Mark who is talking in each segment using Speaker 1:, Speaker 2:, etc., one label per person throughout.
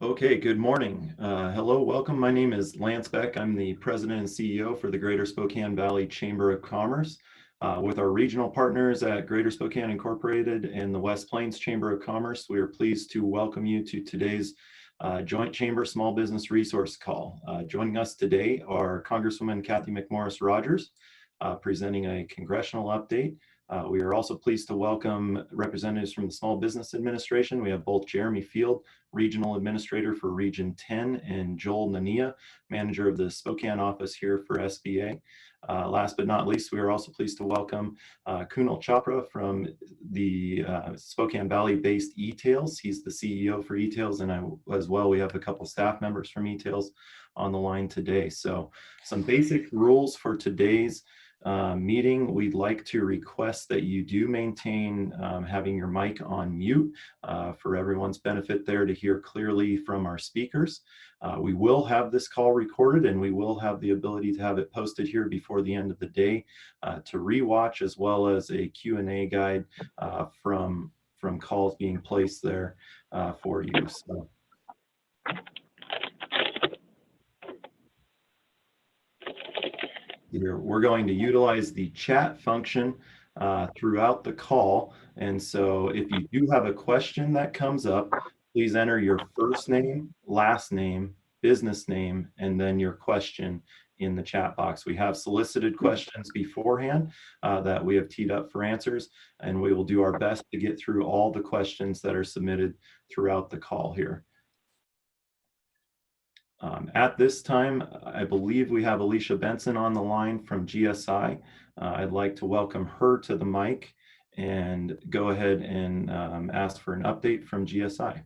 Speaker 1: Okay, good morning. Hello, welcome. My name is Lance Beck. I'm the President and CEO for the Greater Spokane Valley Chamber of Commerce. With our regional partners at Greater Spokane Incorporated and the West Plains Chamber of Commerce, we are pleased to welcome you to today's Joint Chamber Small Business Resource Call. Joining us today are Congresswoman Cathy McMorris Rodgers, presenting a congressional update. We are also pleased to welcome representatives from the Small Business Administration. We have both Jeremy Field, Regional Administrator for Region 10, and Joel Nania, Manager of the Spokane office here for SBA. Last but not least, we are also pleased to welcome Kunal Chopra from the Spokane Valley-based etailz. He's the CEO for etailz, and as well, we have a couple staff members from etailz on the line today. So some basic rules for today's meeting. We'd like to request that you do maintain having your mic on mute for everyone's benefit there to hear clearly from our speakers. We will have this call recorded, and we will have the ability to have it posted here before the end of the day to rewatch, as well as a Q&A guide from calls being placed there for you. So. We're going to utilize the chat function throughout the call. And so if you do have a question that comes up, please enter your first name, last name, business name, and then your question in the chat box. We have solicited questions beforehand that we have teed up for answers, and we will do our best to get through all the questions that are submitted throughout the call here. At this time, I believe we have Alicia Benson on the line from GSI. I'd like to welcome her to the mic and go ahead and ask for an update from GSI.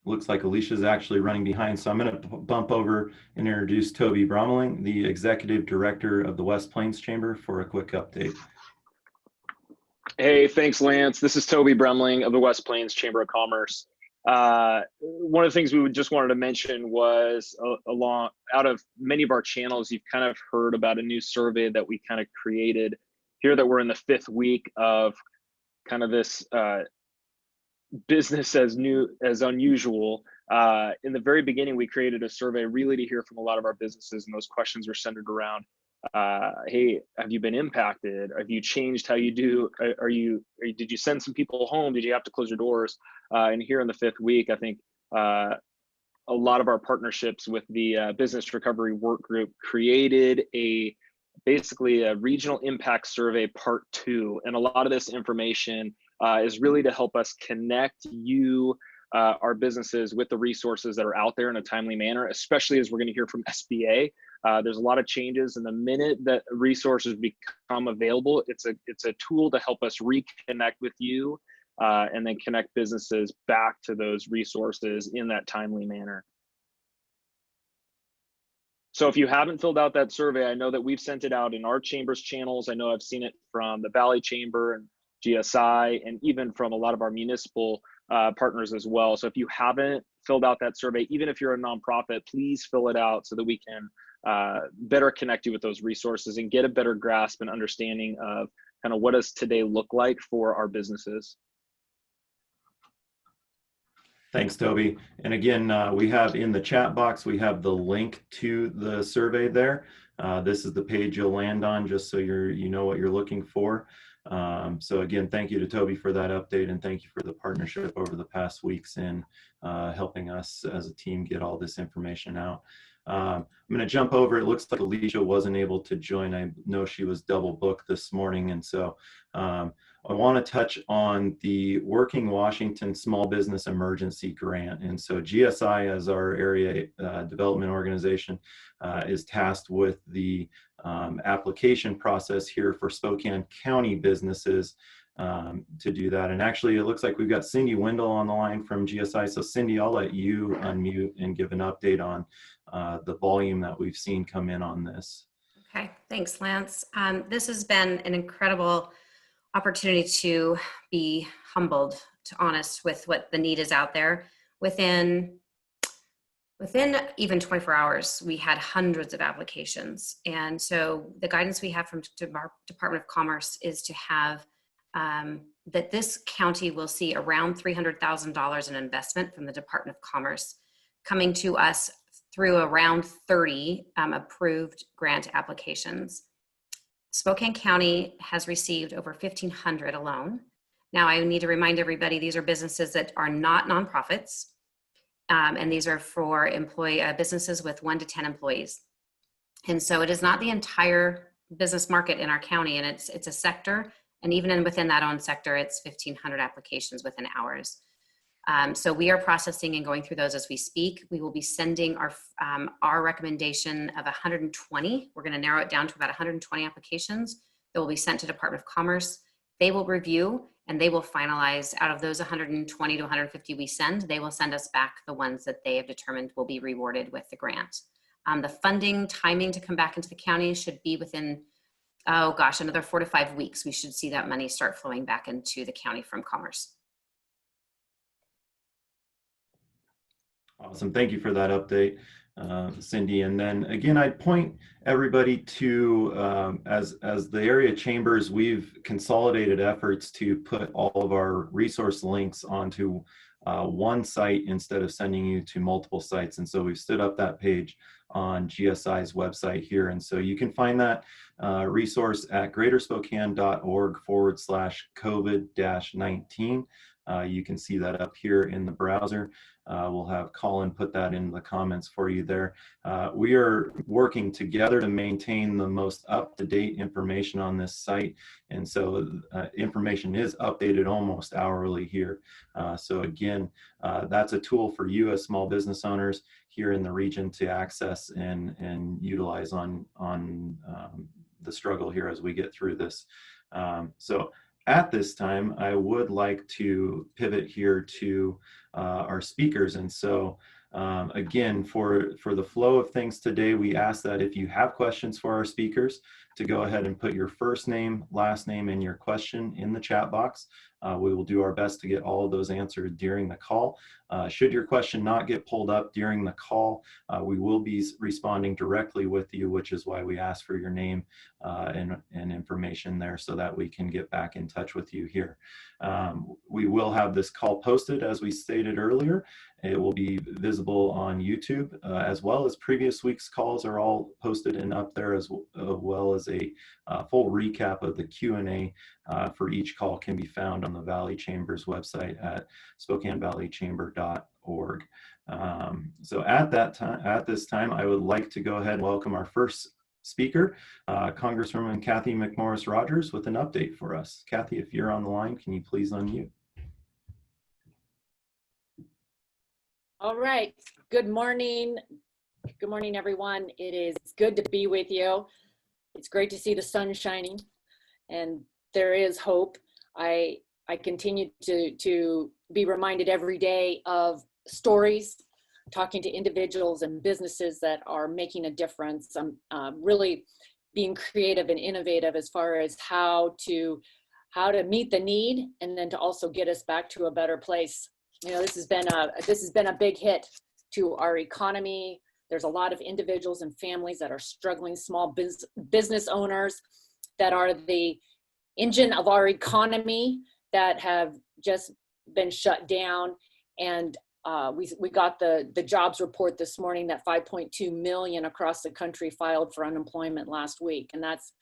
Speaker 1: Looks like Alicia's actually running behind, so I'm going to bump over and introduce Toby Bromling, the Executive Director of the West Plains Chamber, for a quick update.
Speaker 2: Hey, thanks, Lance. This is Toby Bromling of the West Plains Chamber of Commerce. One of the things we just wanted to mention was out of many of our channels, you've kind of heard about a new survey that we kind of created here, that we're in the 5th week of kind of this business as unusual. In the very beginning, we created a survey really to hear from a lot of our businesses, and those questions were centered around, hey, have you been impacted? Have you changed how you do? Did you send some people home? Did you have to close your doors? And here in the 5th week, I think a lot of our partnerships with the Business Recovery Work Group created basically a regional impact survey part 2. And a lot of this information is really to help us connect you, our businesses, with the resources that are out there in a timely manner, especially as we're going to hear from SBA. There's a lot of changes, and the minute that resources become available, it's a tool to help us reconnect with you and then connect businesses back to those resources in that timely manner. So if you haven't filled out that survey, I know that we've sent it out in our chamber's channels. I know I've seen it from the Valley Chamber and GSI, and even from a lot of our municipal partners as well. So if you haven't filled out that survey, even if you're a nonprofit, please fill it out so that we can better connect you with those resources and get a better grasp and understanding of kind of what does today look like for our businesses.
Speaker 1: Thanks, Toby. And again, we have in the chat box, we have the link to the survey there. This is the page you'll land on, just so you know what you're looking for. So again, thank you to Toby for that update, and thank you for the partnership over the past weeks in helping us as a team get all this information out. I'm going to jump over. It looks like Alicia wasn't able to join. I know she was double booked this morning, and so I want to touch on the Working Washington Small Business Emergency Grant. And so GSI, as our area development organization, is tasked with the application process here for Spokane County businesses to do that. And actually, it looks like we've got Cindy Wendell on the line from GSI. So Cindy, I'll let you unmute and give an update on the volume that we've seen come in on this.
Speaker 3: Okay, thanks, Lance. This has been an incredible opportunity to be humbled, to honest with what the need is out there. Within Within even 24 hours, we had hundreds of applications. And so the guidance we have from Department of Commerce is to have that this county will see around $300,000 in investment from the Department of Commerce coming to us through around 30 approved grant applications. Spokane County has received over 1,500 alone. Now, I need to remind everybody, these are businesses that are not nonprofits. And these are for businesses with 1 to 10 employees. And so it is not the entire business market in our county, and it's a sector. And even within that own sector, it's 1,500 applications within hours. So we are processing and going through those as we speak. We will be sending our recommendation of 120. We're going to narrow it down to about 120 applications that will be sent to Department of Commerce. They will review and they will finalize. Out of those 120 to 150 we send, they will send us back the ones that they have determined will be rewarded with the grant. The funding timing to come back into the county should be within, another 4 to 5 weeks. We should see that money start flowing back into the county from Commerce.
Speaker 1: Awesome. Thank you for that update, Cindy. And then again, I'd point everybody to, as the area chambers, we've consolidated efforts to put all of our resource links onto one site instead of sending you to multiple sites. And so we've stood up that page on GSI's website here. And so you can find that resource at greaterspokane.org/COVID-19. You can see that up here in the browser. We'll have Colin put that in the comments for you there. We are working together to maintain the most up-to-date information on this site. And so information is updated almost hourly here. So again, that's a tool for you as small business owners here in the region to access and utilize on the struggle here as we get through this. So at this time, I would like to pivot here to our speakers. And so again, for the flow of things today, we ask that if you have questions for our speakers, to go ahead and put your first name, last name, and your question in the chat box. We will do our best to get all of those answered during the call. Should your question not get pulled up during the call, we will be responding directly with you, which is why we ask for your name and information there so that we can get back in touch with you here. We will have this call posted, as we stated earlier. It will be visible on YouTube, as well as previous week's calls are all posted and up there, as well as a full recap of the Q&A for each call can be found on the Valley Chamber's website at SpokaneValleyChamber.org. So at this time, I would like to go ahead and welcome our first speaker, Congresswoman Cathy McMorris Rodgers, with an update for us. Cathy, if you're on the line, can you please unmute?
Speaker 4: All right. Good morning. Good morning, everyone. It is good to be with you. It's great to see the sun shining, and there is hope. I continue to be reminded every day of stories, talking to individuals and businesses that are making a difference. I'm really being creative and innovative as far as how to meet the need, and then to also get us back to a better place. You know, this has been a big hit to our economy. There's a lot of individuals and families that are struggling, small business owners that are the engine of our economy that have just been shut down. And we got the jobs report this morning that 5.2 million across the country filed for unemployment last week. And that's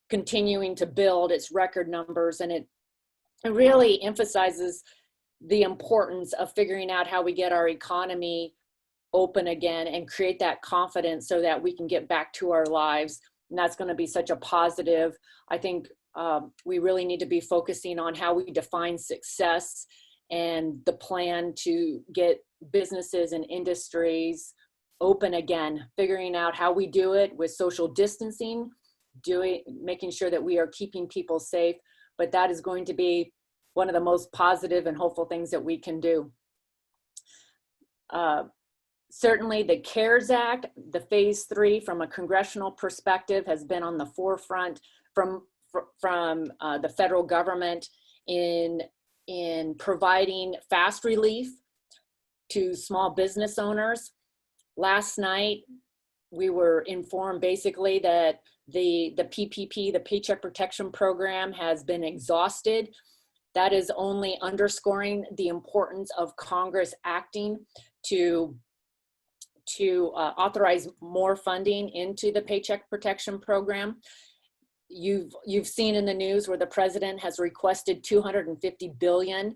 Speaker 4: continuing to build its record numbers. And it really emphasizes the importance of figuring out how we get our economy open again and create that confidence so that we can get back to our lives. And that's going to be such a positive. I think we really need to be focusing on how we define success and the plan to get businesses and industries open again, figuring out how we do it with social distancing, making sure that we are keeping people safe. But that is going to be one of the most positive and hopeful things that we can do. Certainly the CARES Act, the phase 3 from a congressional perspective, has been on the forefront from the federal government in providing fast relief to small business owners. Last night, we were informed basically that the PPP, the Paycheck Protection Program, has been exhausted. That is only underscoring the importance of Congress acting to authorize more funding into the Paycheck Protection Program. You've seen in the news where the president has requested $250 billion.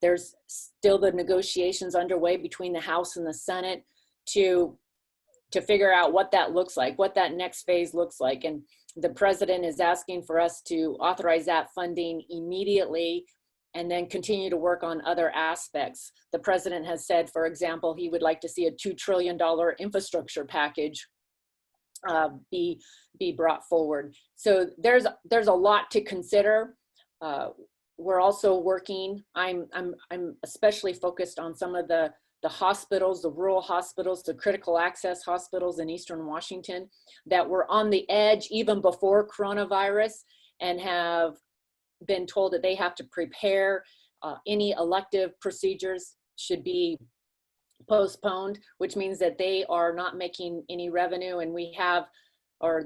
Speaker 4: There's still the negotiations underway between the House and the Senate to figure out what that looks like, what that next phase looks like. And the president is asking for us to authorize that funding immediately and then continue to work on other aspects. The president has said, for example, he would like to see a $2 trillion infrastructure package be brought forward. So there's a lot to consider. We're also working, I'm especially focused on some of the hospitals, the rural hospitals, the critical access hospitals in Eastern Washington that were on the edge even before coronavirus and have been told that they have to prepare. Any elective procedures should be postponed, which means that they are not making any revenue, and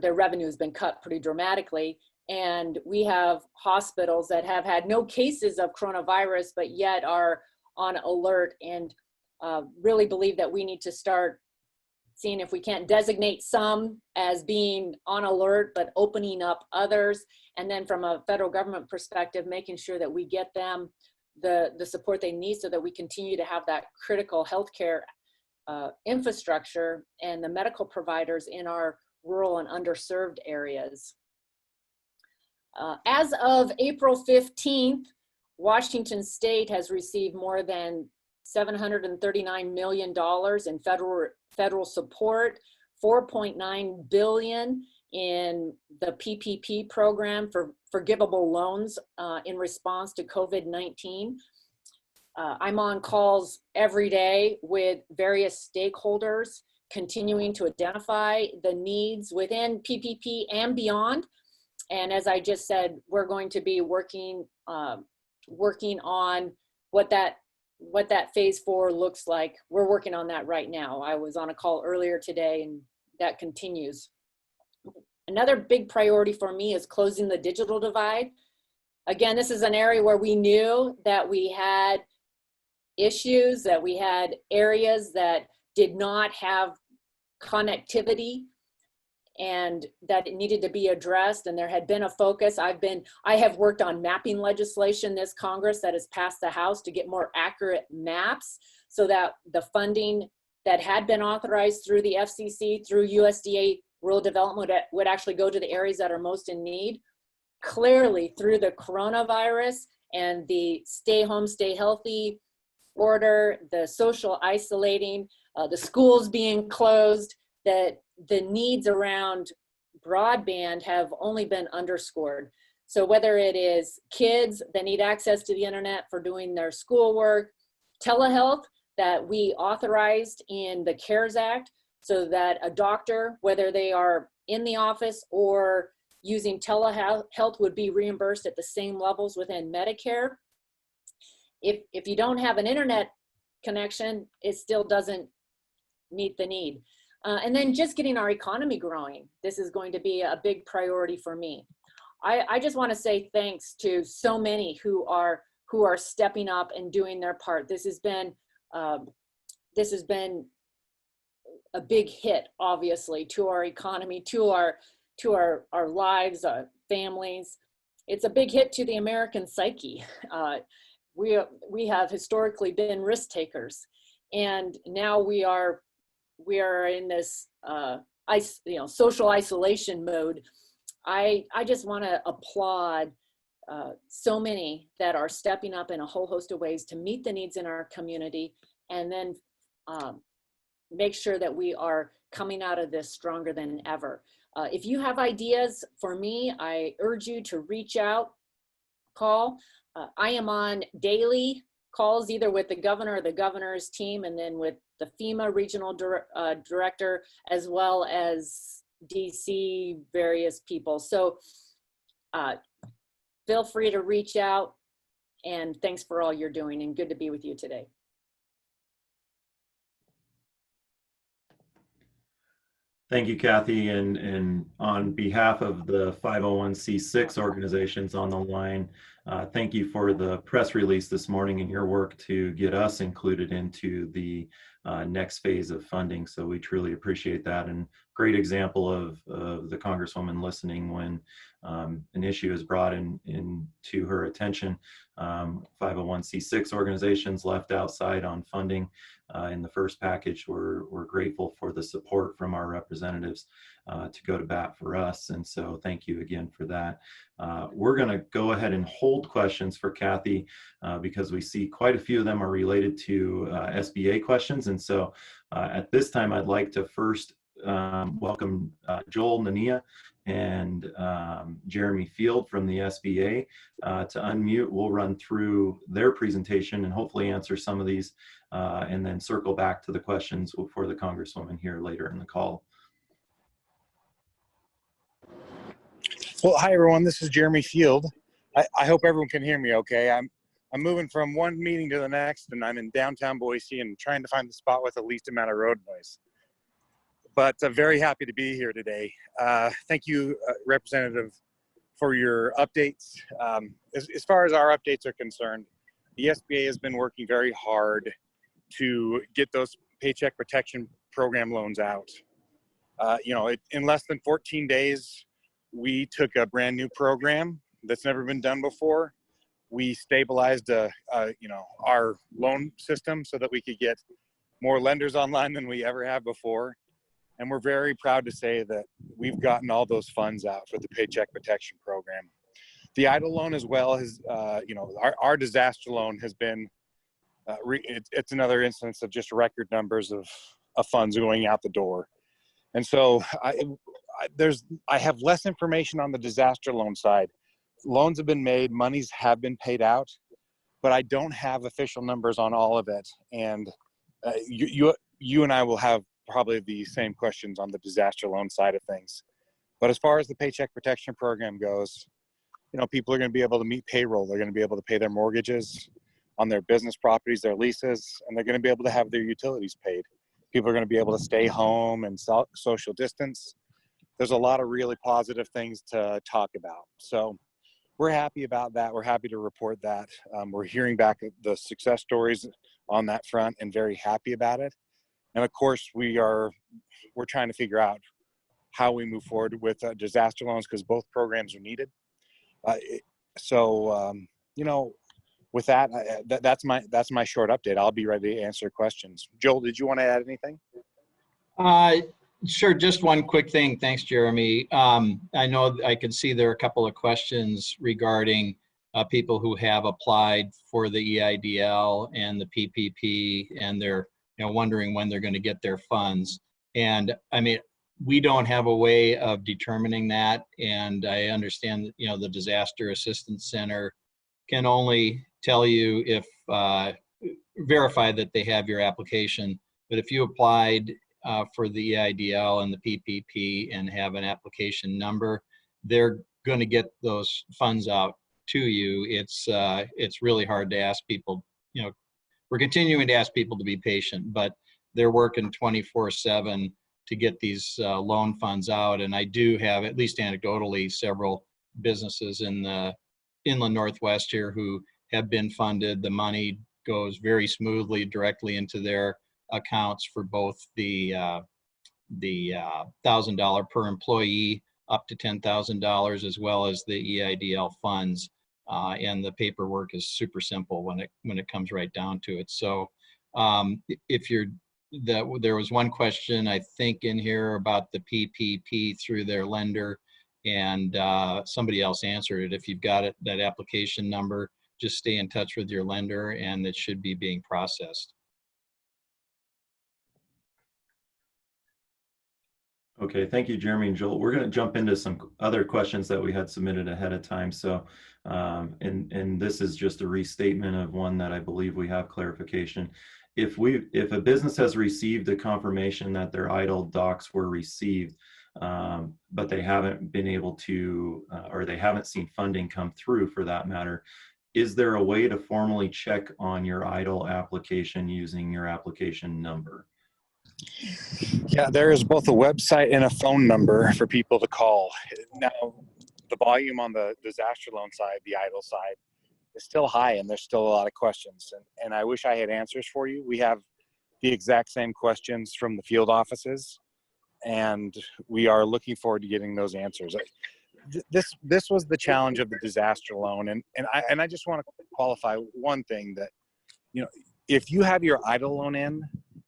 Speaker 4: their revenue has been cut pretty dramatically. And we have hospitals that have had no cases of coronavirus, but yet are on alert, and really believe that we need to start seeing if we can't designate some as being on alert, but opening up others. And then from a federal government perspective, making sure that we get them the support they need so that we continue to have that critical healthcare infrastructure and the medical providers in our rural and underserved areas. As of April 15th, Washington State has received more than $739 million in federal support, $4.9 billion in the PPP program for forgivable loans in response to COVID-19. I'm on calls every day with various stakeholders, continuing to identify the needs within PPP and beyond. And as I just said, we're going to be working on what that phase 4 looks like. We're working on that right now. I was on a call earlier today, and that continues. Another big priority for me is closing the digital divide. Again, this is an area where we knew that we had issues, that we had areas that did not have connectivity, and that it needed to be addressed, and there had been a focus. I have worked on mapping legislation this Congress that has passed the House to get more accurate maps so that the funding that had been authorized through the FCC, through USDA rural development would actually go to the areas that are most in need. Clearly, through the coronavirus and the stay home, stay healthy order, the social isolating, the schools being closed, that the needs around broadband have only been underscored. So whether it is kids that need access to the internet for doing their schoolwork, telehealth that we authorized in the CARES Act so that a doctor, whether they are in the office or using telehealth, would be reimbursed at the same levels within Medicare. If you don't have an internet connection, it still doesn't meet the need. And then just getting our economy growing. This is going to be a big priority for me. I just want to say thanks to so many who are stepping up and doing their part. This has been a big hit, obviously, to our economy, to our lives, our families. It's a big hit to the American psyche. We have historically been risk takers, and now we are in this social isolation mode. I just want to applaud so many that are stepping up in a whole host of ways to meet the needs in our community, and then make sure that we are coming out of this stronger than ever. If you have ideas for me, I urge you to reach out, call. I am on daily calls, either with the governor or the governor's team, and then with the FEMA regional director, as well as DC various people. So feel free to reach out, and thanks for all you're doing, and good to be with you today.
Speaker 1: Thank you, Cathy. And on behalf of the 501c6 organizations on the line, thank you for the press release this morning and your work to get us included into the next phase of funding. So we truly appreciate that. And great example of the Congresswoman listening when an issue is brought into her attention. 501c6 organizations left outside on funding in the first package. We're grateful for the support from our representatives to go to bat for us. And so thank you again for that. We're going to go ahead and hold questions for Cathy because we see quite a few of them are related to SBA questions. And so at this time, I'd like to first welcome Joel, Nania, and Jeremy Field from the SBA to unmute. We'll run through their presentation and hopefully answer some of these and then circle back to the questions for the Congresswoman here later in the call.
Speaker 5: Well, hi everyone, this is Jeremy Field. I hope everyone can hear me okay. I'm moving from one meeting to the next, and I'm in downtown Boise and trying to find the spot with the least amount of road noise. But I'm very happy to be here today. Thank you, Representative, for your updates. As far as our updates are concerned, the SBA has been working very hard to get those Paycheck Protection Program loans out. In less than 14 days, we took a brand new program that's never been done before. We stabilized, our loan system so that we could get more lenders online than we ever have before. And we're very proud to say that we've gotten all those funds out for the Paycheck Protection Program. The EIDL loan as well has, our disaster loan has been, it's another instance of just record numbers of funds going out the door. And so I have less information on the disaster loan side. Loans have been made, monies have been paid out, but I don't have official numbers on all of it. And you and I will have probably the same questions on the disaster loan side of things. But as far as the Paycheck Protection Program goes, people are going to be able to meet payroll. They're going to be able to pay their mortgages on their business properties, their leases, and they're going to be able to have their utilities paid. People are going to be able to stay home and social distance. There's a lot of really positive things to talk about. So we're happy about that. We're happy to report that. We're hearing back the success stories on that front and very happy about it. And of course, we're trying to figure out how we move forward with disaster loans because both programs are needed. With that, that's my short update. I'll be ready to answer questions. Joel, did you want to add anything?
Speaker 6: Sure. Just one quick thing. Thanks, Jeremy. I know I could see there are a couple of questions regarding people who have applied for the EIDL and the PPP, and they're wondering when they're going to get their funds. And I mean, we don't have a way of determining that. And I understand that, the Disaster Assistance Center can only tell you if verify that they have your application. But if you applied for the EIDL and the PPP and have an application number, they're going to get those funds out to you. It's really hard to ask people. We're continuing to ask people to be patient, but they're working 24/7 to get these loan funds out. And I do have, at least anecdotally, several businesses in the inland Northwest here who have been funded. The money goes very smoothly directly into their accounts for both the $1,000 per employee up to $10,000, as well as the EIDL funds. And the paperwork is super simple when it comes right down to it. So there was one question I think in here about the PPP through their lender, and somebody else answered it. If you've got that application number, just stay in touch with your lender and it should be being processed.
Speaker 1: Okay, thank you, Jeremy and Joel. We're going to jump into some other questions that we had submitted ahead of time. So, and this is just a restatement of one that I believe we have clarification. If a business has received a confirmation that their EIDL docs were received, but they haven't been able to, or they haven't seen funding come through for that matter, is there a way to formally check on your EIDL application using your application number?
Speaker 5: Yeah, there is both a website and a phone number for people to call. Now, the volume on the disaster loan side, the EIDL side, is still high, and there's still a lot of questions. And I wish I had answers for you. We have the exact same questions from the field offices, and we are looking forward to getting those answers. This was the challenge of the disaster loan, and I just want to qualify one thing that, you know, if you have your EIDL loan in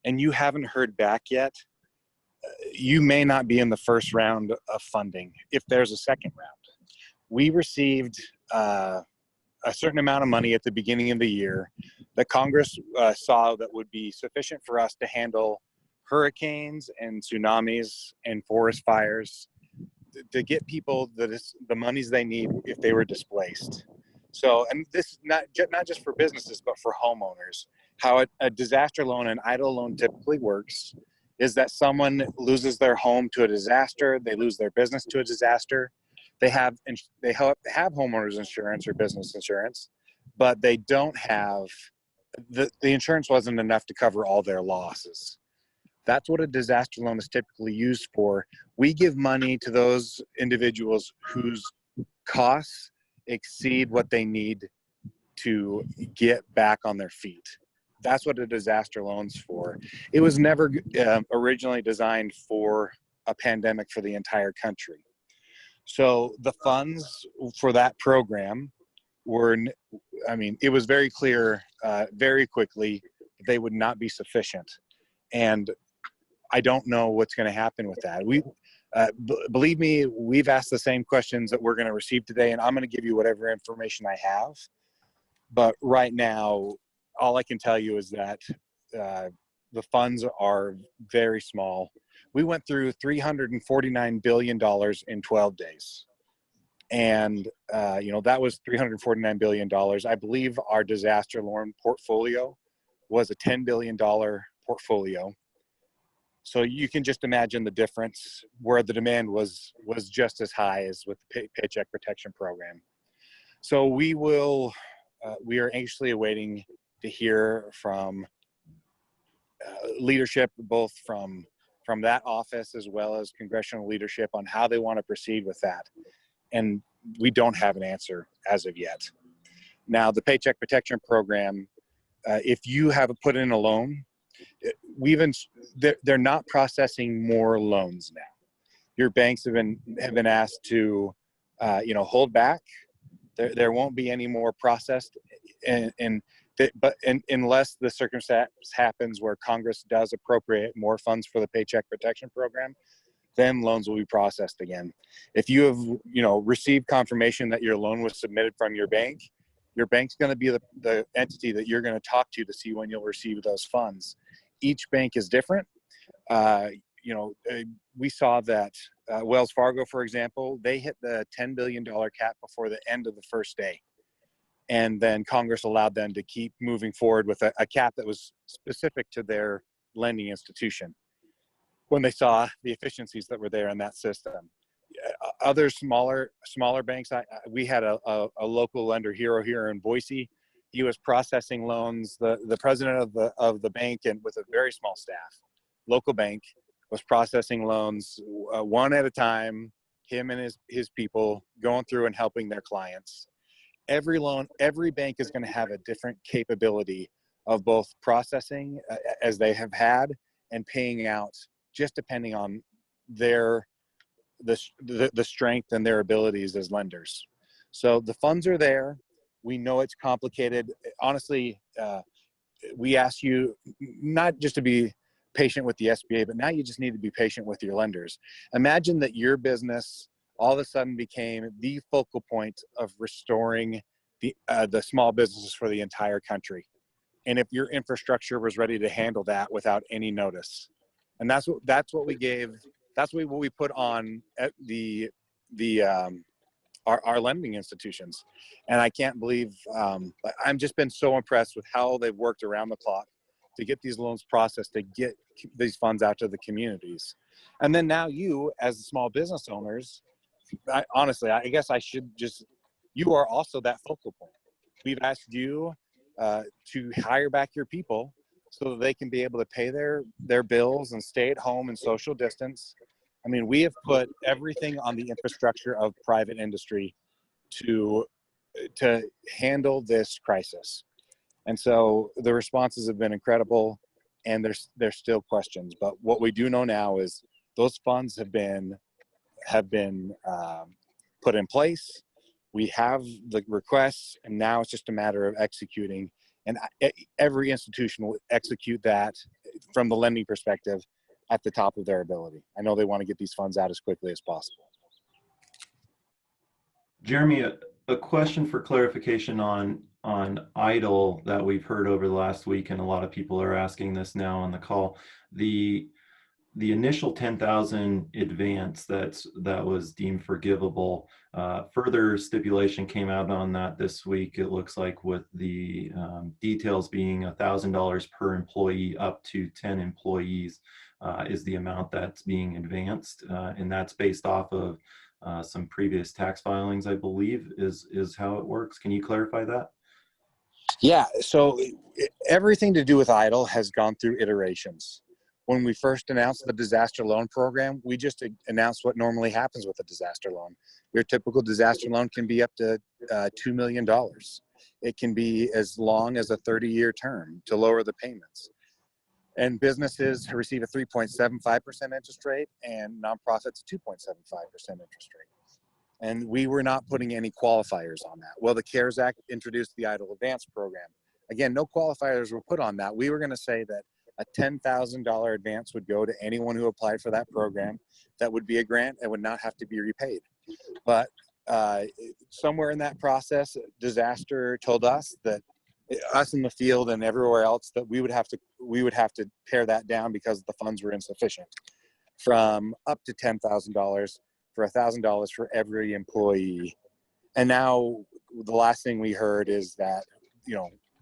Speaker 5: and you haven't heard back yet, you may not be in the first round of funding if there's a second round. We received a certain amount of money at the beginning of the year that Congress saw that would be sufficient for us to handle hurricanes and tsunamis and forest fires, to get people the monies they need if they were displaced. So, and this not just for businesses, but for homeowners. How a disaster loan and EIDL loan typically works is that someone loses their home to a disaster, they lose their business to a disaster, they have homeowners insurance or business insurance, but they don't have, the insurance wasn't enough to cover all their losses. That's what a disaster loan is typically used for. We give money to those individuals whose costs exceed what they need to get back on their feet. That's what a disaster loan's for. It was never originally designed for a pandemic for the entire country. So the funds for that program were, it was very clear very quickly that they would not be sufficient. And I don't know what's going to happen with that. Believe me, we've asked the same questions that we're going to receive today, and I'm going to give you whatever information I have. But right now, all I can tell you is that the funds are very small. We went through $349 billion in 12 days. And, that was $349 billion. I believe our disaster loan portfolio was a $10 billion portfolio. So you can just imagine the difference where the demand was just as high as with the Paycheck Protection Program. So we are anxiously awaiting to hear from leadership, both from that office as well as congressional leadership, on how they want to proceed with that. And we don't have an answer as of yet. Now, the Paycheck Protection Program, if you have put in a loan, they're not processing more loans now. Your banks have been asked to, hold back. There won't be any more processed, but unless the circumstance happens where Congress does appropriate more funds for the Paycheck Protection Program, then loans will be processed again. If you have, received confirmation that your loan was submitted from your bank's going to be the entity that you're going to talk to see when you'll receive those funds. Each bank is different. We saw that Wells Fargo, for example, they hit the $10 billion cap before the end of the first day. And then Congress allowed them to keep moving forward with a cap that was specific to their lending institution when they saw the efficiencies that were there in that system. Other smaller banks, we had a local lender hero here in Boise. He was processing loans. The president of the bank, and with a very small staff, local bank, was processing loans one at a time, him and his people going through and helping their clients. Every bank is going to have a different capability of both processing as they have had and paying out, just depending on the strength and their abilities as lenders. So the funds are there. We know it's complicated. Honestly, we ask you not just to be patient with the SBA, but now you just need to be patient with your lenders. Imagine that your business all of a sudden became the focal point of restoring the small businesses for the entire country. And if your infrastructure was ready to handle that without any notice. And that's what we gave. That's what we put on at our lending institutions. And I can't believe, I've just been so impressed with how they've worked around the clock to get these loans processed, to get these funds out to the communities. And then now you, as the small business owners, honestly, I guess I should you are also that focal point. We've asked you to hire back your people so that they can be able to pay their bills and stay at home and social distance. I mean, we have put everything on the infrastructure of private industry to handle this crisis. And so the responses have been incredible, and there's still questions. But what we do know now is those funds have been put in place. We have the requests, and now it's just a matter of executing. And every institution will execute that from the lending perspective at the top of their ability. I know they want to get these funds out as quickly as possible.
Speaker 1: Jeremy, a question for clarification on EIDL that we've heard over the last week, and a lot of people are asking this now on the call. The initial 10,000 advance that was deemed forgivable. Further stipulation came out on that this week. It looks like with the details being $1,000 per employee up to 10 employees is the amount that's being advanced, and that's based off of some previous tax filings, I believe, is how it works. Can you clarify that?
Speaker 5: Yeah, so everything to do with EIDL has gone through iterations. When we first announced the disaster loan program, we just announced what normally happens with a disaster loan. Your typical disaster loan can be up to $2 million. It can be as long as a 30-year term to lower the payments. And businesses receive a 3.75% interest rate, and nonprofits a 2.75% interest rate. And we were not putting any qualifiers on that. Well, the CARES Act introduced the EIDL Advance program. Again, no qualifiers were put on that. We were going to say that a $10,000 advance would go to anyone who applied for that program. That would be a grant and would not have to be repaid. But somewhere in that process, disaster told us that us in the field and everywhere else that we would have to pare that down because the funds were insufficient, from up to $10,000 for $1,000 for every employee. And now the last thing we heard is that,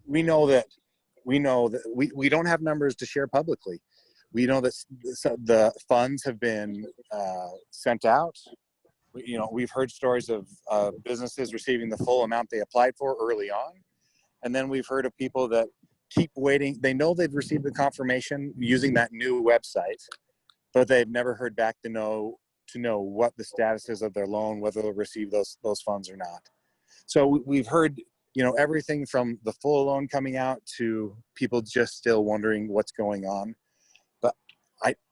Speaker 5: we know that we don't have numbers to share publicly. We know that the funds have been sent out. We've heard stories of businesses receiving the full amount they applied for early on. And then we've heard of people that keep waiting. They know they've received the confirmation using that new website, but they've never heard back to know what the status is of their loan, whether they'll receive those funds or not. So we've heard, everything from the full loan coming out to people just still wondering what's going on. But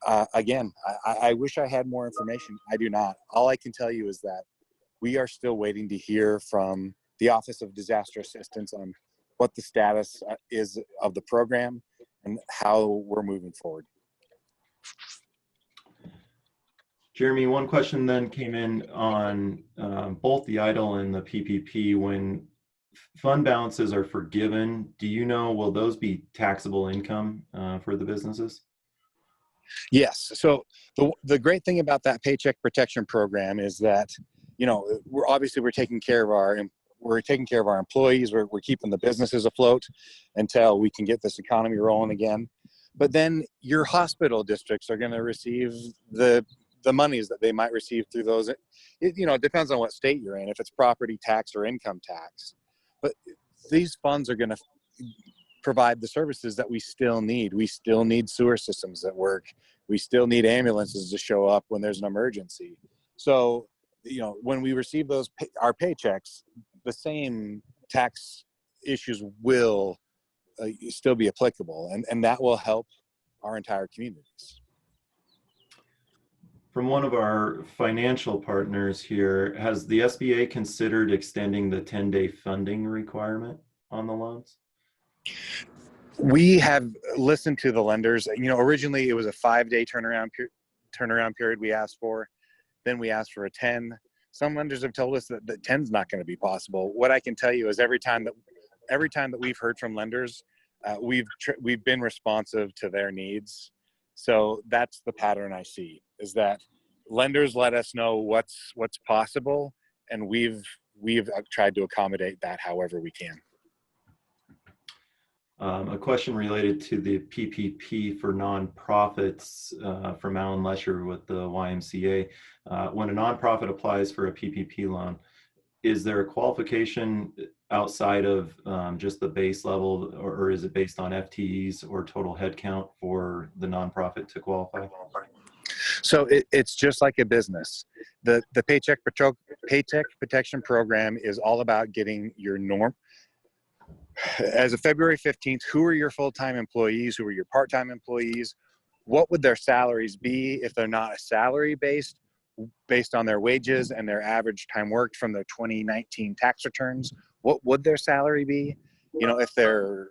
Speaker 5: I wish I had more information. I do not. All I can tell you is that we are still waiting to hear from the Office of Disaster Assistance on what the status is of the program and how we're moving forward.
Speaker 1: Jeremy, one question then came in on both the EIDL and the PPP. When fund balances are forgiven, do you know, will those be taxable income for the businesses?
Speaker 5: Yes. So the great thing about that Paycheck Protection Program is that, we're taking care of our employees. We're keeping the businesses afloat until we can get this economy rolling again. But then your hospital districts are going to receive the monies that they might receive through those. It depends on what state you're in, if it's property tax or income tax. But these funds are going to provide the services that we still need. We still need sewer systems that work. We still need ambulances to show up when there's an emergency. So, when we receive our paychecks, the same tax issues will still be applicable, and that will help our entire communities.
Speaker 1: From one of our financial partners here, has the SBA considered extending the 10-day funding requirement on the loans?
Speaker 5: We have listened to the lenders. Originally it was a 5-day turnaround period we asked for. Then we asked for a 10. Some lenders have told us that 10 is not going to be possible. What I can tell you is every time that we've heard from lenders, we've been responsive to their needs. So that's the pattern I see, is that lenders let us know what's possible, and we've tried to accommodate that however we can.
Speaker 1: A question related to the PPP for nonprofits from Alan Lesher with the YMCA. When a nonprofit applies for a PPP loan, is there a qualification outside of just the base level, or is it based on FTEs or total headcount for the nonprofit to qualify?
Speaker 5: So it's just like a business. The Paycheck Protection Program is all about getting your norm. As of February 15th, who are your full-time employees? Who are your part-time employees? What would their salaries be if they're not a salary based on their wages and their average time worked from their 2019 tax returns? What would their salary be? You know, if they're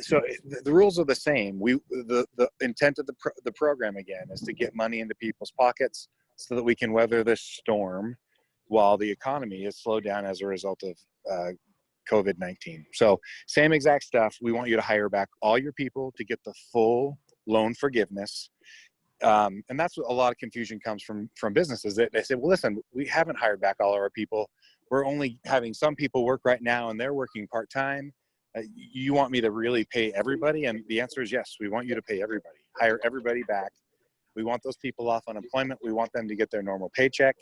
Speaker 5: so the rules are the same. The intent of the program again is to get money into people's pockets so that we can weather this storm while the economy is slowed down as a result of COVID-19. So same exact stuff. We want you to hire back all your people to get the full loan forgiveness. And that's what a lot of confusion comes from businesses. They say, well, listen, we haven't hired back all of our people. We're only having some people work right now and they're working part-time. You want me to really pay everybody? And the answer is yes, we want you to pay everybody, hire everybody back. We want those people off unemployment. We want them to get their normal paycheck.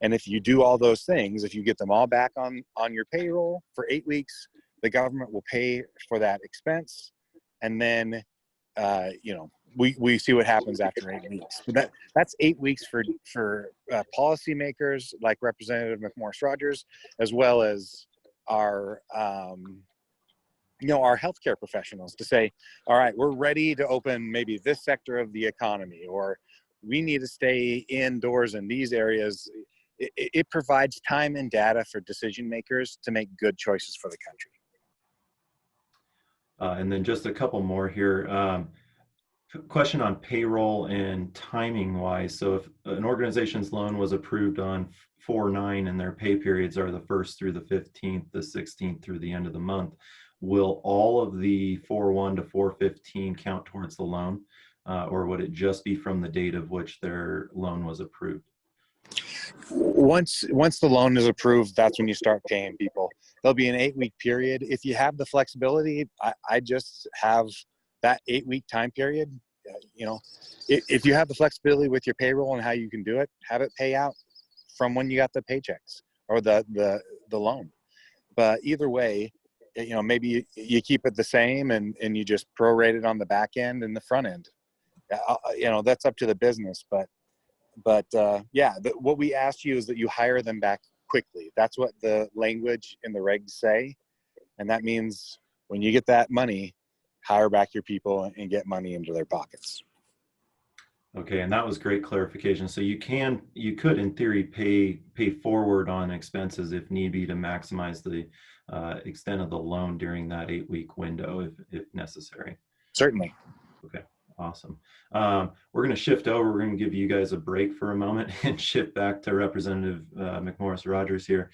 Speaker 5: And if you do all those things, if you get them all back on your payroll for 8 weeks, the government will pay for that expense. And then, we see what happens after 8 weeks. But that's 8 weeks for policymakers like Representative McMorris Rodgers, as well as our healthcare professionals to say, all right, we're ready to open maybe this sector of the economy, or we need to stay indoors in these areas. It provides time and data for decision makers to make good choices for the country.
Speaker 1: And then just a couple more here. Question on payroll and timing wise. So if an organization's loan was approved on 4/9 and their pay periods are the 1st through the 15th, the 16th through the end of the month, will all of the 4/1 to 4/15 count towards the loan? Or would it just be from the date of which their loan was approved?
Speaker 5: Once the loan is approved, that's when you start paying people. There'll be an 8-week period. If you have the flexibility, I just have that 8-week time period. If you have the flexibility with your payroll and how you can do it, have it pay out from when you got the paychecks or the loan. But either way, maybe you keep it the same and you just prorate it on the back end and the front end. That's up to the business, but what we ask you is that you hire them back quickly. That's what the language in the regs say. And that means when you get that money, hire back your people and get money into their pockets.
Speaker 1: Okay, and that was great clarification. So you could in theory pay forward on expenses if need be to maximize the extent of the loan during that 8-week window if necessary.
Speaker 5: Certainly.
Speaker 1: Okay. Awesome. We're going to shift over. We're going to give you guys a break for a moment and shift back to Representative McMorris Rodgers here.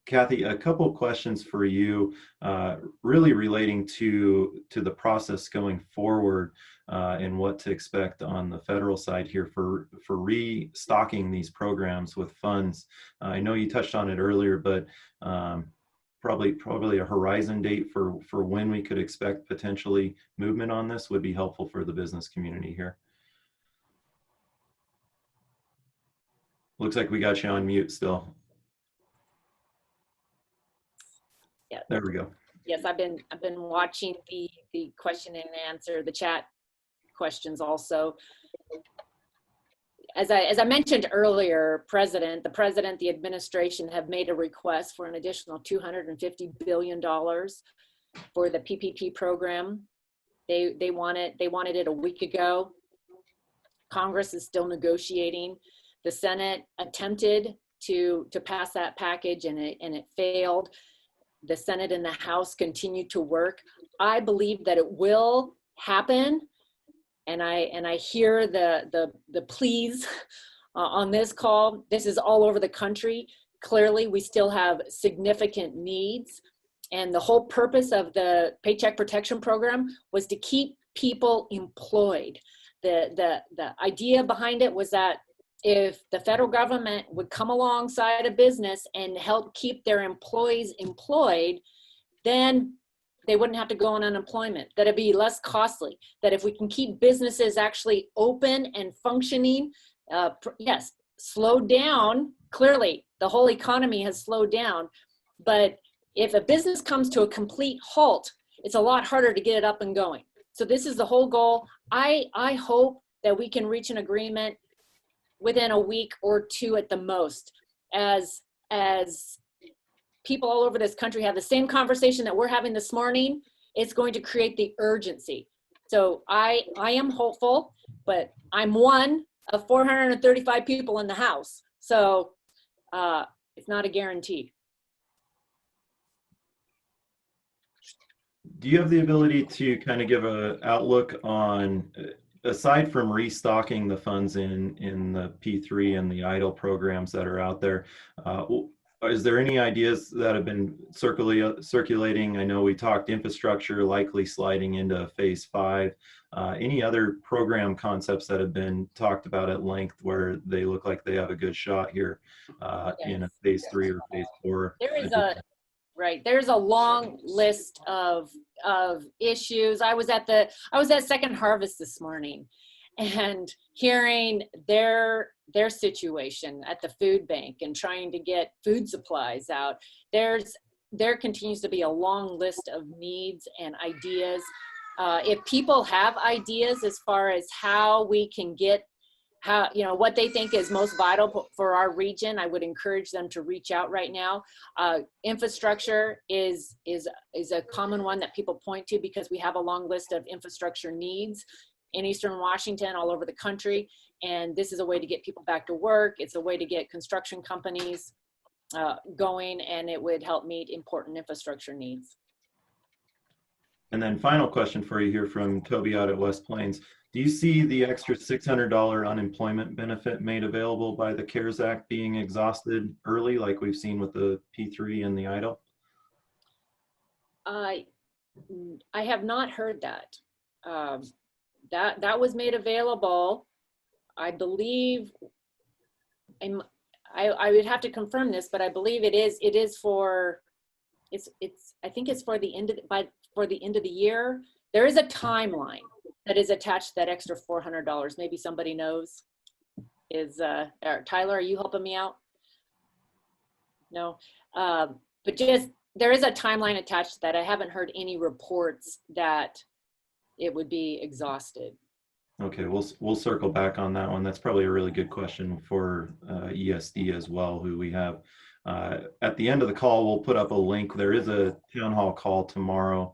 Speaker 1: Cathy, a couple questions for you, really relating to the process going forward and what to expect on the federal side here for restocking these programs with funds. I know you touched on it earlier, but probably a horizon date for when we could expect potentially movement on this would be helpful for the business community here. Looks like we got you on mute still.
Speaker 4: Yeah.
Speaker 1: There we go.
Speaker 4: Yes, I've been watching the question and answer, the chat questions also. As I mentioned earlier, the president, the administration have made a request for an additional $250 billion for the PPP program. They wanted it a week ago. Congress is still negotiating. The Senate attempted to pass that package and it failed. The Senate and the House continue to work. I believe that it will happen. And I hear the pleas on this call. This is all over the country. Clearly, we still have significant needs. And the whole purpose of the Paycheck Protection Program was to keep people employed. The idea behind it was that if the federal government would come alongside a business and help keep their employees employed, then they wouldn't have to go on unemployment, that it'd be less costly, that if we can keep businesses actually open and functioning, yes, slowed down, clearly the whole economy has slowed down. But if a business comes to a complete halt, it's a lot harder to get it up and going. So this is the whole goal. I hope that we can reach an agreement within a week or two at the most, as people all over this country have the same conversation that we're having this morning. It's going to create the urgency. So I am hopeful, but I'm one of 435 people in the House. So it's not a guarantee.
Speaker 1: Do you have the ability to kind of give an outlook on, aside from restocking the funds in the P3 and the EIDL programs that are out there, is there any ideas that have been circulating? I know we talked infrastructure likely sliding into phase 5. Any other program concepts that have been talked about at length where they look like they have a good shot here in a phase 3 or phase 4?
Speaker 4: There's a long list of issues. I was at Second Harvest this morning, and hearing their situation at the food bank and trying to get food supplies out. There continues to be a long list of needs and ideas. If people have ideas as far as how we can get, what they think is most vital for our region, I would encourage them to reach out right now. Infrastructure is a common one that people point to, because we have a long list of infrastructure needs in Eastern Washington, all over the country. And this is a way to get people back to work. It's a way to get construction companies going, and it would help meet important infrastructure needs.
Speaker 1: And then final question for you here from Toby out at West Plains. Do you see the extra $600 unemployment benefit made available by the CARES Act being exhausted early, like we've seen with the P3 and the EIDL?
Speaker 4: I have not heard that. That was made available, I believe. I would have to confirm this, but I believe it is for, I think it's for the end of the year. There is a timeline that is attached to that extra $400. Maybe somebody knows. Tyler, are you helping me out? No, but just, there is a timeline attached to that. I haven't heard any reports that it would be exhausted.
Speaker 1: Okay, we'll circle back on that one. That's probably a really good question for ESD as well, who we have. At the end of the call, we'll put up a link. There is a town hall call tomorrow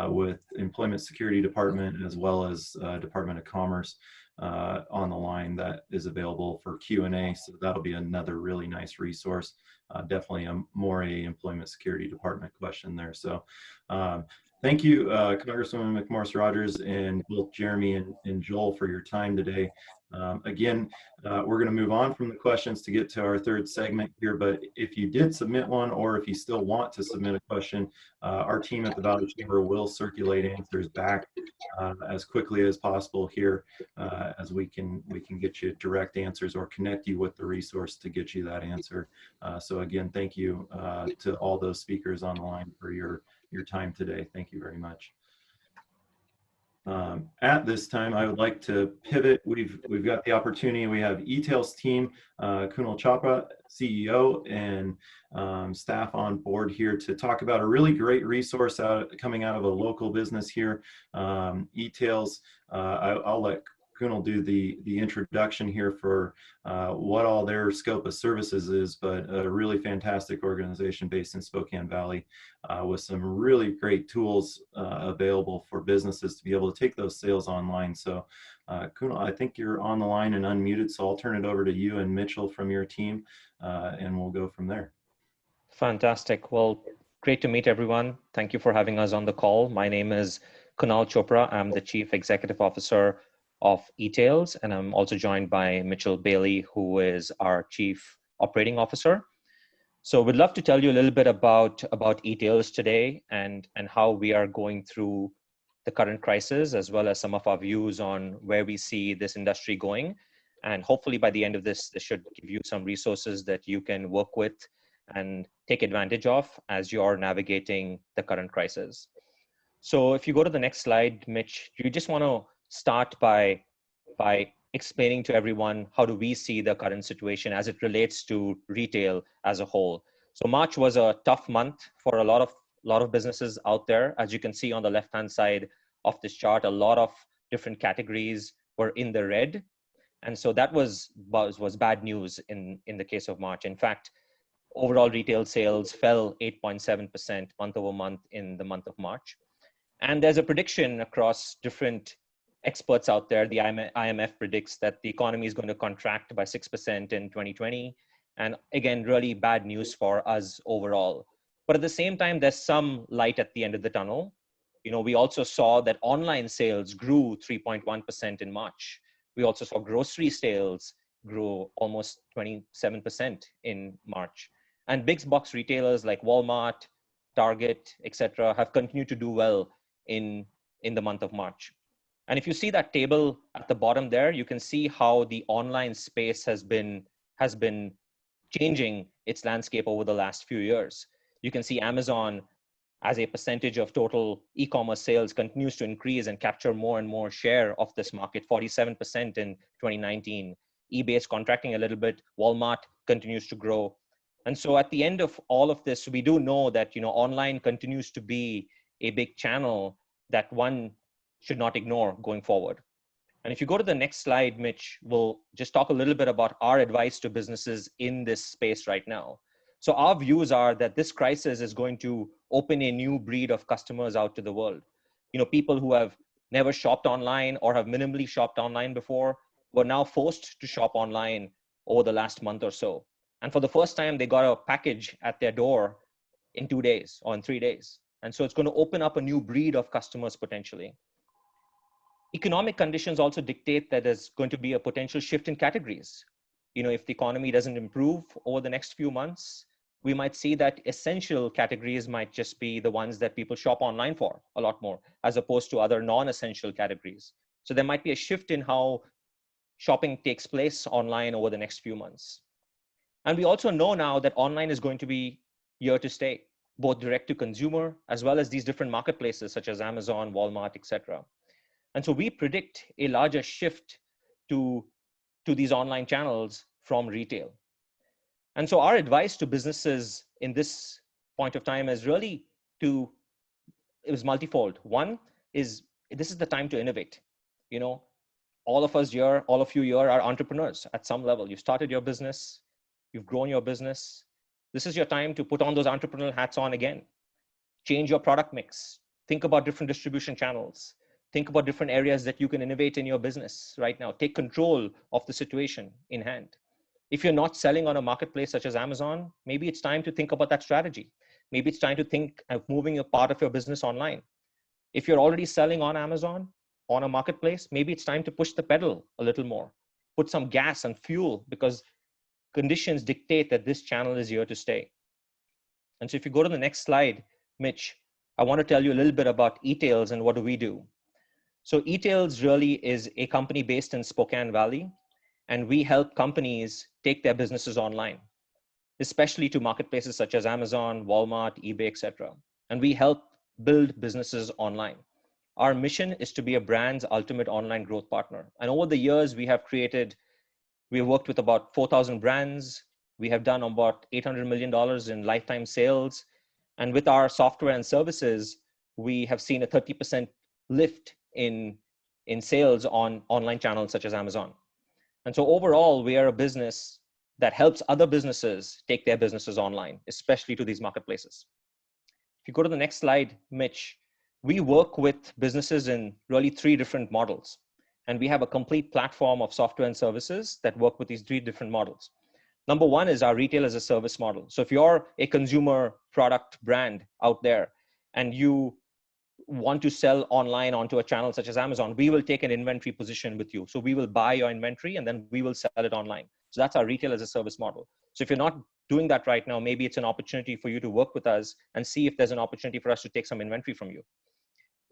Speaker 1: with Employment Security Department as well as Department of Commerce on the line that is available for Q&A. So that'll be another really nice resource. Definitely a Employment Security Department question there. So thank you, Congresswoman McMorris Rodgers, and both Jeremy and Joel for your time today. Again, we're going to move on from the questions to get to our third segment here, but if you did submit one, or if you still want to submit a question, our team at the Valley Chamber will circulate answers back as quickly as possible here, as we can get you direct answers or connect you with the resource to get you that answer. So again, thank you to all those speakers on the line for your time today. Thank you very much. At this time, I would like to pivot. We've got the opportunity. We have etailz team, Kunal Chopra, CEO, and staff on board here to talk about a really great resource coming out of a local business here, etailz. I'll let Kunal do the introduction here for what all their scope of services is, but a really fantastic organization based in Spokane Valley with some really great tools available for businesses to be able to take those sales online. So Kunal, I think you're on the line and unmuted, so I'll turn it over to you and Mitchell from your team, and we'll go from there.
Speaker 7: Fantastic. Well, great to meet everyone. Thank you for having us on the call. My name is Kunal Chopra. I'm the Chief Executive Officer of etailz, and I'm also joined by Mitchell Bailey, who is our Chief Operating Officer. So we'd love to tell you a little bit about etailz today and how we are going through the current crisis, as well as some of our views on where we see this industry going. And hopefully by the end of this should give you some resources that you can work with and take advantage of as you are navigating the current crisis. So if you go to the next slide, Mitch, you just want to start by explaining to everyone how do we see the current situation as it relates to retail as a whole. So March was a tough month for a lot of businesses out there. As you can see on the left-hand side of this chart, a lot of different categories were in the red. And so that was bad news in the case of March. In fact, overall retail sales fell 8.7% month over month in the month of March. And there's a prediction across different experts out there. The IMF predicts that the economy is going to contract by 6% in 2020. And again, really bad news for us overall. But at the same time, there's some light at the end of the tunnel. You know, we also saw that online sales grew 3.1% in March. We also saw grocery sales grow almost 27% in March. And big box retailers like Walmart, Target, etc., have continued to do well in the month of March. And if you see that table at the bottom there, you can see how the online space has been changing its landscape over the last few years. You can see Amazon as a percentage of total e-commerce sales continues to increase and capture more and more share of this market, 47% in 2019. eBay is contracting a little bit. Walmart continues to grow. And so at the end of all of this, we do know that, you know, online continues to be a big channel that one should not ignore going forward. And if you go to the next slide, Mitch, we'll just talk a little bit about our advice to businesses in this space right now. So our views are that this crisis is going to open a new breed of customers out to the world. You know, people who have never shopped online or have minimally shopped online before were now forced to shop online over the last month or so. And for the first time, they got a package at their door in 2 days or in 3 days. And so it's going to open up a new breed of customers potentially. Economic conditions also dictate that there's going to be a potential shift in categories. You know, if the economy doesn't improve over the next few months, we might see that essential categories might just be the ones that people shop online for a lot more, as opposed to other non-essential categories. So there might be a shift in how shopping takes place online over the next few months. And we also know now that online is going to be here to stay, both direct to consumer, as well as these different marketplaces such as Amazon, Walmart, etc. And so we predict a larger shift to these online channels from retail. And so our advice to businesses in this point of time is really it was multifold. One is, this is the time to innovate. You know, all of you here are entrepreneurs at some level. You started your business, you've grown your business. This is your time to put on those entrepreneurial hats on again. Change your product mix. Think about different distribution channels. Think about different areas that you can innovate in your business right now. Take control of the situation in hand. If you're not selling on a marketplace such as Amazon, maybe it's time to think about that strategy. Maybe it's time to think of moving a part of your business online. If you're already selling on Amazon, on a marketplace, maybe it's time to push the pedal a little more. Put some gas and fuel, because conditions dictate that this channel is here to stay. And so if you go to the next slide, Mitch, I want to tell you a little bit about etailz and what do we do. So etailz really is a company based in Spokane Valley, and we help companies take their businesses online, especially to marketplaces such as Amazon, Walmart, eBay, etc. And we help build businesses online. Our mission is to be a brand's ultimate online growth partner. And over the years, we have worked with about 4,000 brands. We have done about $800 million in lifetime sales. And with our software and services, we have seen a 30% lift in sales on online channels such as Amazon. And so overall, we are a business that helps other businesses take their businesses online, especially to these marketplaces. If you go to the next slide, Mitch, we work with businesses in really 3 different models. And we have a complete platform of software and services that work with these 3 different models. Number 1 is our retail as a service model. So if you're a consumer product brand out there and you want to sell online onto a channel such as Amazon, we will take an inventory position with you. So we will buy your inventory and then we will sell it online. So that's our retail as a service model. So if you're not doing that right now, maybe it's an opportunity for you to work with us and see if there's an opportunity for us to take some inventory from you.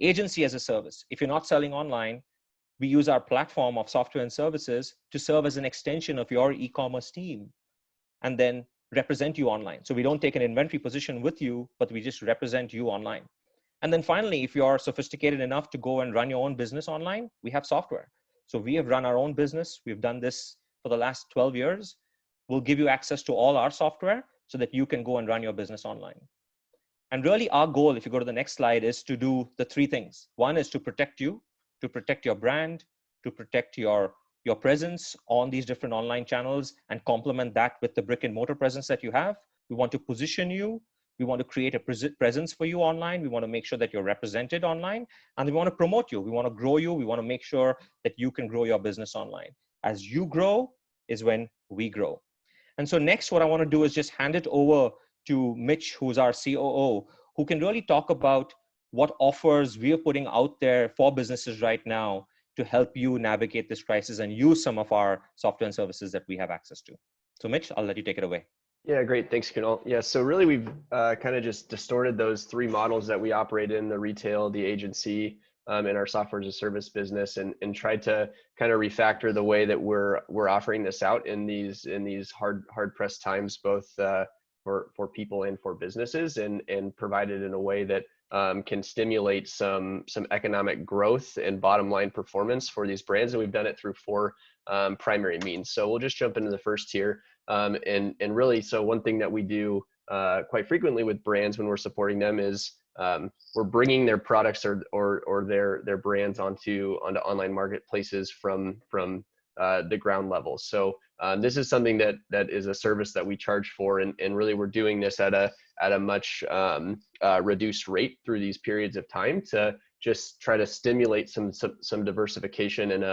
Speaker 7: Agency as a service. If you're not selling online, we use our platform of software and services to serve as an extension of your e-commerce team and then represent you online. So we don't take an inventory position with you, but we just represent you online. And then finally, if you're sophisticated enough to go and run your own business online, we have software. So we have run our own business. We've done this for the last 12 years. We'll give you access to all our software so that you can go and run your business online. And really our goal, if you go to the next slide, is to do the three things. One is to protect you, to protect your brand, to protect your presence on these different online channels and complement that with the brick and mortar presence that you have. We want to position you. We want to create a presence for you online. We want to make sure that you're represented online, and we want to promote you. We want to grow you. We want to make sure that you can grow your business online. As you grow is when we grow. And so next, what I want to do is just hand it over to Mitch, who's our COO, who can really talk about what offers we are putting out there for businesses right now to help you navigate this crisis and use some of our software and services that we have access to. So Mitch, I'll let you take it away.
Speaker 8: Yeah, great. Thanks, Kunal. Yeah, so really we've kind of just distorted those three models that we operate in, the retail, the agency, and our software as a service business, and tried to kind of refactor the way that we're offering this out in these hard pressed times, both for people and for businesses, and provide it in a way that can stimulate some economic growth and bottom line performance for these brands. And we've done it through four primary means. So we'll just jump into the first here. And really, so one thing that we do quite frequently with brands when we're supporting them is we're bringing their products or their brands onto online marketplaces from the ground level. So this is something that is a service that we charge for, and really we're doing this at a much reduced rate through these periods of time to just try to stimulate some diversification and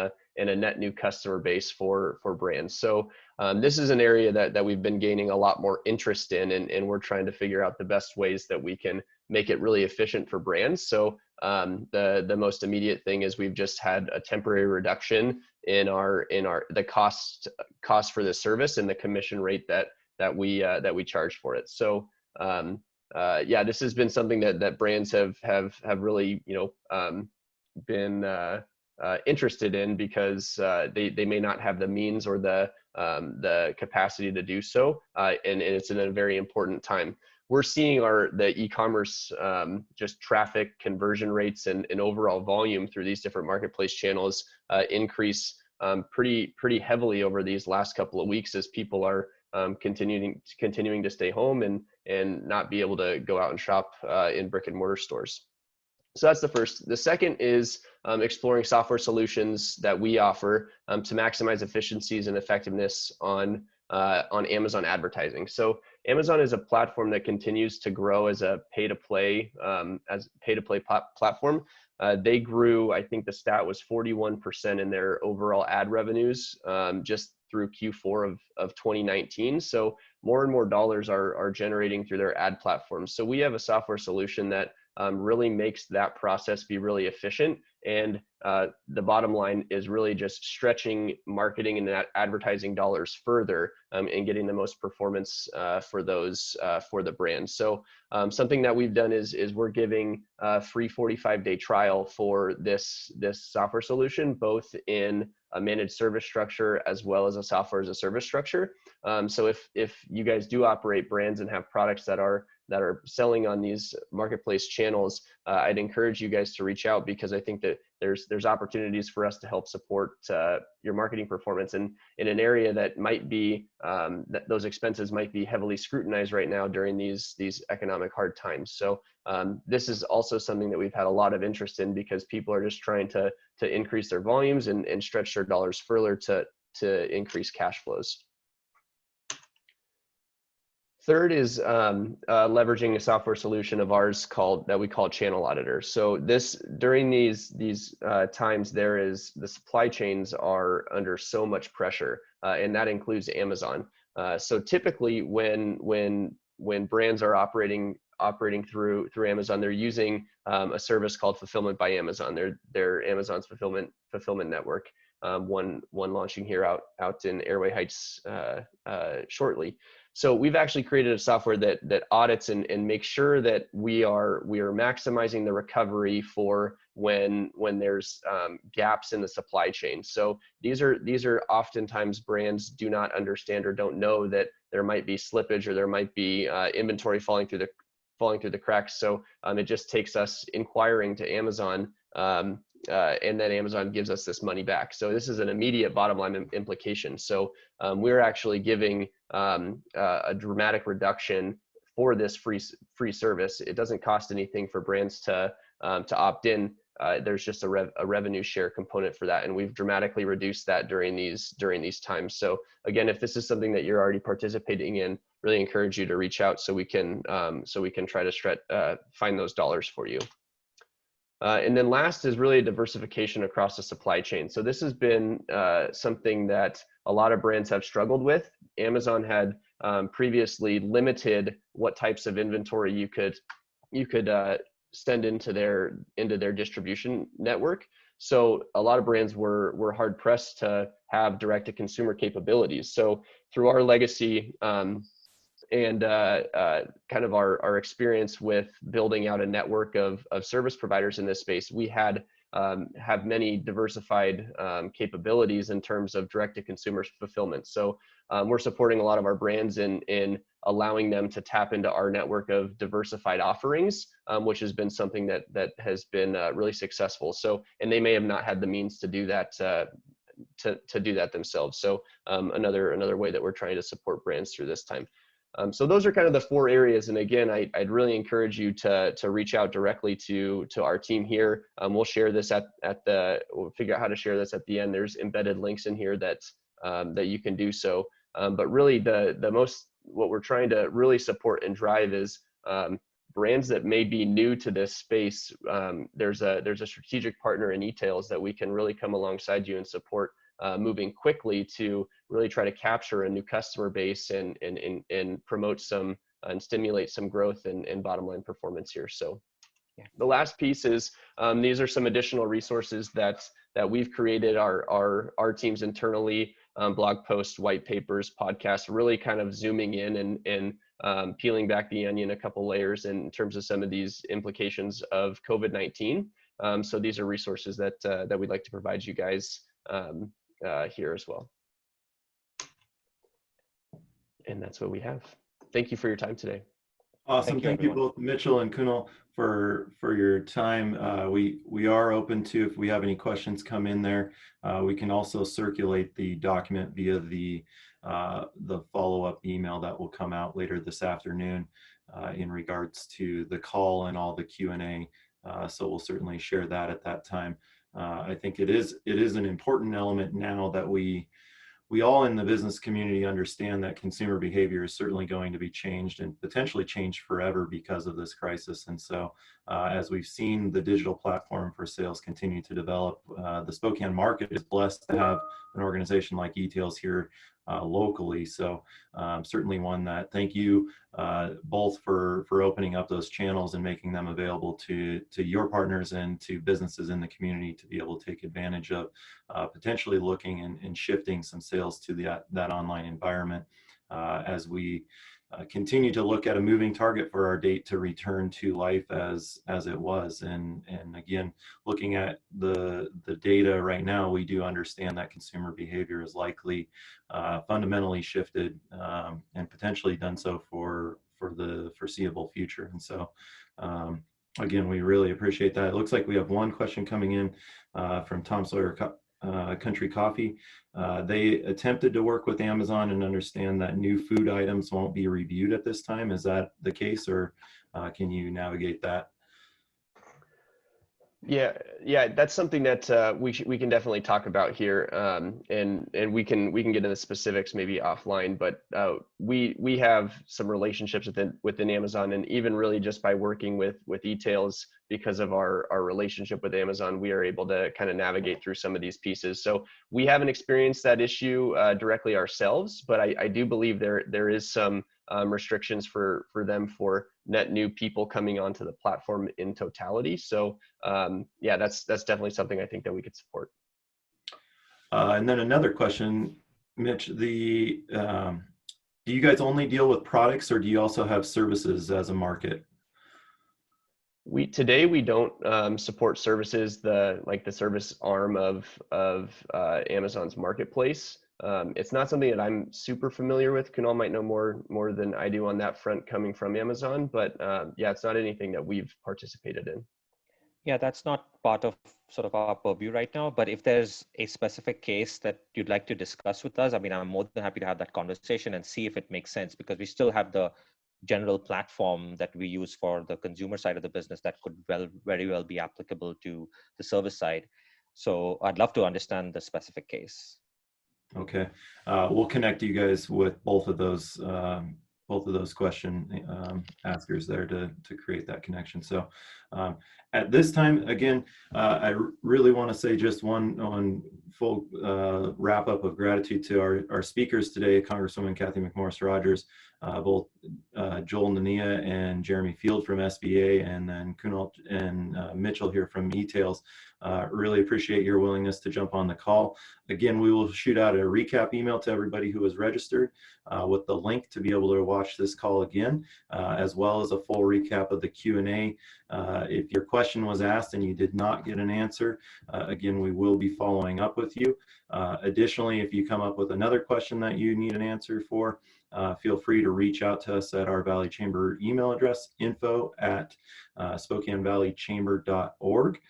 Speaker 8: a net new customer base for brands. So this is an area that we've been gaining a lot more interest in, and we're trying to figure out the best ways that we can make it really efficient for brands. So the most immediate thing is we've just had a temporary reduction in the cost for the service and the commission rate that we charge for it. So yeah, this has been something that brands have really been interested in, because they may not have the means or the capacity to do so, and it's in a very important time. We're seeing the e-commerce just traffic conversion rates and overall volume through these different marketplace channels increase pretty heavily over these last couple of weeks, as people are continuing to stay home and not be able to go out and shop in brick and mortar stores. So that's the first. The second is exploring software solutions that we offer to maximize efficiencies and effectiveness on Amazon advertising. So Amazon is a platform that continues to grow as a pay-to-play platform. They grew, I think the stat was 41% in their overall ad revenues just through Q4 of 2019. So more and more dollars are generating through their ad platforms. So we have a software solution that really makes that process be really efficient. And the bottom line is really just stretching marketing and that advertising dollars further and getting the most performance for the brand. So something that we've done is we're giving a free 45-day trial for this software solution, both in a managed service structure as well as a software as a service structure. So if you guys do operate brands and have products that are selling on these marketplace channels, I'd encourage you guys to reach out, because I think that there's opportunities for us to help support your marketing performance in an area that might be that those expenses might be heavily scrutinized right now during these economic hard times. So this is also something that we've had a lot of interest in, because people are just trying to increase their volumes and stretch their dollars further to increase cash flows. Third is leveraging a software solution of ours that we call Channel Auditor. So during these times, the supply chains are under so much pressure, and that includes Amazon. So typically, when brands are operating through Amazon, they're using a service called Fulfillment by Amazon. They're Amazon's fulfillment network. One launching here out in Airway Heights shortly. So we've actually created a software that audits and makes sure that we are maximizing the recovery for when there's gaps in the supply chain. So these are oftentimes brands do not understand or don't know that there might be slippage or there might be inventory falling through the cracks. So it just takes us inquiring to Amazon and then Amazon gives us this money back. So this is an immediate bottom line implication. So we're actually giving a dramatic reduction for this free service. It doesn't cost anything for brands to opt in. There's just a revenue share component for that, and we've dramatically reduced that during these times. So again, if this is something that you're already participating in, really encourage you to reach out so we can try to find those dollars for you. And then last is really diversification across the supply chain. So this has been something that a lot of brands have struggled with. Amazon had previously limited what types of inventory you could send into their distribution network. So a lot of brands were hard pressed to have direct to consumer capabilities. So through our legacy and kind of our experience with building out a network of service providers in this space, we have many diversified capabilities in terms of direct to consumer fulfillment. So we're supporting a lot of our brands in allowing them to tap into our network of diversified offerings, which has been something that has been really successful. So, and they may have not had the means to do that to do that themselves. So another way that we're trying to support brands through this time. So those are kind of the 4 areas. And again, I'd really encourage you to reach out directly to our team here. We'll share this we'll figure out how to share this at the end. There's embedded links in here that you can do so. But really what we're trying to really support and drive is brands that may be new to this space. There's a strategic partner in etailz that we can really come alongside you and support moving quickly to really try to capture a new customer base and promote some and stimulate some growth and bottom line performance here. So yeah. The last piece is these are some additional resources that we've created, our teams internally, blog posts, white papers, podcasts, really kind of zooming in and peeling back the onion a couple layers in terms of some of these implications of COVID-19. So these are resources that we'd like to provide you guys here as well. And that's what we have. Thank you for your time today.
Speaker 1: Awesome. Thank you both, Mitchell and Kunal, for your time. We are open to, if we have any questions come in there, we can also circulate the document via the follow-up email that will come out later this afternoon in regards to the call and all the Q&A. So we'll certainly share that at that time. I think it is an important element now that we all in the business community understand that consumer behavior is certainly going to be changed and potentially changed forever because of this crisis. And so as we've seen the digital platform for sales continue to develop, the Spokane market is blessed to have an organization like etailz here locally. So certainly one that thank you both for opening up those channels and making them available to your partners and to businesses in the community to be able to take advantage of potentially looking and shifting some sales to that online environment as we continue to look at a moving target for our date to return to life as it was. And again, looking at the data right now, we do understand that consumer behavior is likely fundamentally shifted and potentially done so for the foreseeable future. And so again, we really appreciate that. It looks like we have one question coming in from Tom Sawyer Country Coffee. They attempted to work with Amazon and understand that new food items won't be reviewed at this time. Is that the case, or can you navigate that?
Speaker 8: Yeah, that's something that we can definitely talk about here, and we can get into the specifics maybe offline. But we have some relationships within Amazon, and even really just by working with etailz, because of our relationship with Amazon, we are able to kind of navigate through some of these pieces. So we haven't experienced that issue directly ourselves, but I do believe there is some restrictions for them for net new people coming onto the platform in totality. So yeah, that's definitely something I think that we could support.
Speaker 1: And then another question, Mitch, do you guys only deal with products, or do you also have services as a market?
Speaker 8: Today we don't support services, the service arm of Amazon's marketplace. It's not something that I'm super familiar with. Kunal might know more than I do on that front coming from Amazon, but yeah, it's not anything that we've participated in.
Speaker 7: Yeah, that's not part of sort of our purview right now, but if there's a specific case that you'd like to discuss with us, I mean, I'm more than happy to have that conversation and see if it makes sense, because we still have the general platform that we use for the consumer side of the business that could very well be applicable to the service side. So I'd love to understand the specific case.
Speaker 1: Okay, we'll connect you guys with both of those question askers there to create that connection. So at this time, again, I really want to say just one full wrap up of gratitude to our speakers today, Congresswoman Cathy McMorris Rodgers, both Joel Nania and Jeremy Field from SBA, and then Kunal and Mitchell here from etailz. Really appreciate your willingness to jump on the call. Again, we will shoot out a recap email to everybody who was registered with the link to be able to watch this call again, as well as a full recap of the Q&A. If your question was asked and you did not get an answer, again, we will be following up with you. Additionally, if you come up with another question that you need an answer for, feel free to reach out to us at our Valley Chamber email address, info@SpokaneValleyChamber.org.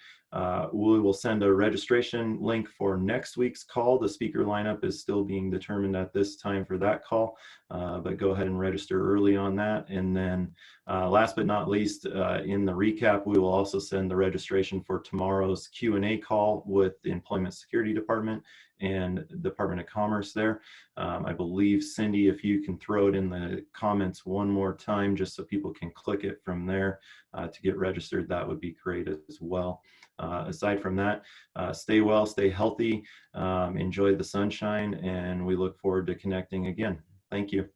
Speaker 1: We will send a registration link for next week's call. The speaker lineup is still being determined at this time for that call, but go ahead and register early on that. And then last but not least, in the recap, we will also send the registration for tomorrow's Q&A call with the Employment Security Department and Department of Commerce there. I believe, Cindy, if you can throw it in the comments one more time, just so people can click it from there to get registered, that would be great as well. Aside from that, stay well, stay healthy, enjoy the sunshine, and we look forward to connecting again. Thank you.